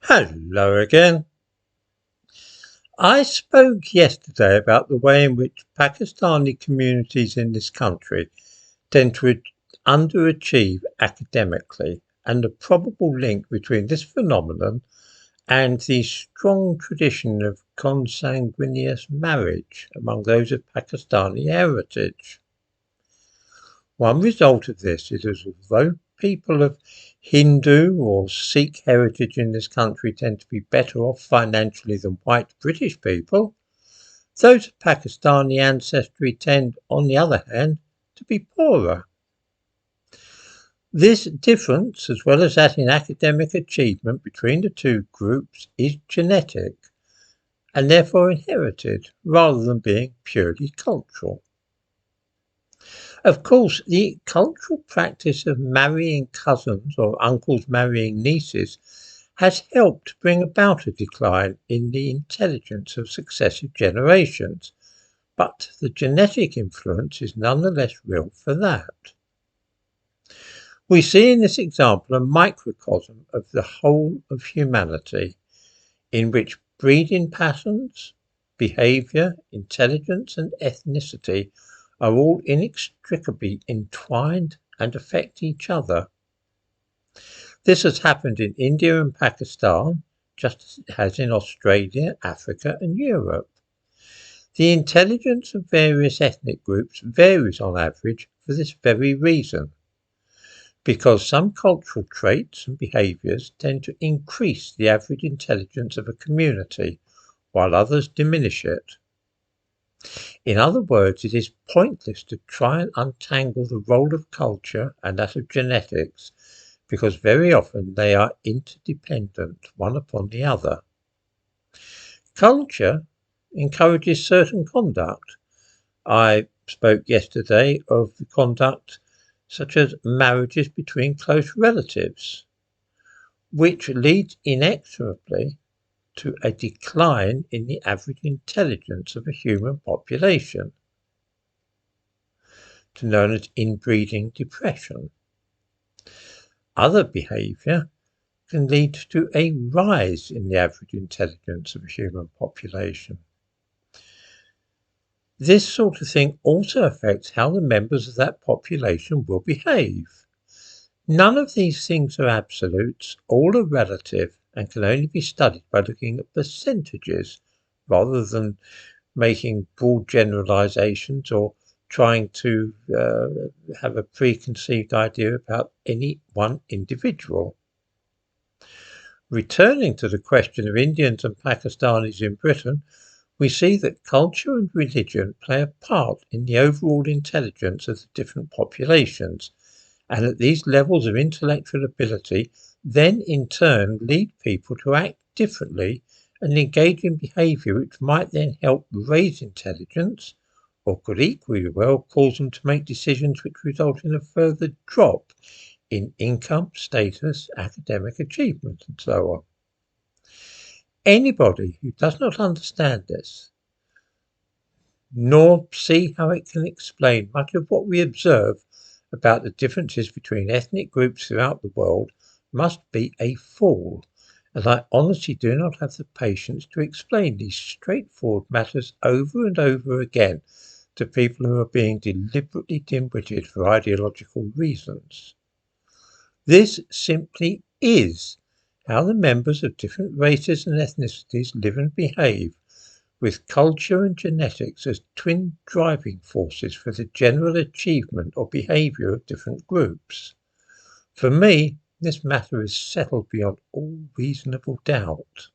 Hello again. I spoke yesterday about the way in which Pakistani communities in this country tend to underachieve academically and the probable link between this phenomenon and the strong tradition of consanguineous marriage among those of Pakistani heritage. One result of this is that although people of Hindu or Sikh heritage in this country tend to be better off financially than white British people, those of Pakistani ancestry tend, on the other hand, to be poorer. This difference, as well as that in academic achievement between the two groups, is genetic and therefore inherited rather than being purely cultural. Of course, the cultural practice of marrying cousins or uncles marrying nieces has helped bring about a decline in the intelligence of successive generations, but the genetic influence is nonetheless real for that. We see in this example a microcosm of the whole of humanity, in which breeding patterns, behaviour, intelligence, and ethnicity are all inextricably entwined and affect each other. This has happened in India and Pakistan, just as it has in Australia, Africa, and Europe. The intelligence of various ethnic groups varies on average for this very reason, because some cultural traits and behaviours tend to increase the average intelligence of a community, while others diminish it. In other words, it is pointless to try and untangle the role of culture and that of genetics, because very often they are interdependent, one upon the other. Culture encourages certain conduct. I spoke yesterday of the conduct such as marriages between close relatives, which leads inexorably to a decline in the average intelligence of a human population, to known as inbreeding depression. Other behaviour can lead to a rise in the average intelligence of a human population. This sort of thing also affects how the members of that population will behave. None of these things are absolutes, all are relative and can only be studied by looking at percentages rather than making broad generalizations or trying to have a preconceived idea about any one individual. Returning to the question of Indians and Pakistanis in Britain, we see that culture and religion play a part in the overall intelligence of the different populations, and that these levels of intellectual ability then in turn lead people to act differently and engage in behaviour which might then help raise intelligence, or could equally well cause them to make decisions which result in a further drop in income, status, academic achievement, and so on. Anybody who does not understand this, nor see how it can explain much of what we observe about the differences between ethnic groups throughout the world, must be a fool, as I honestly do not have the patience to explain these straightforward matters over and over again to people who are being deliberately dim-witted for ideological reasons. This simply is how the members of different races and ethnicities live and behave, with culture and genetics as twin driving forces for the general achievement or behaviour of different groups. For me, this matter is settled beyond all reasonable doubt.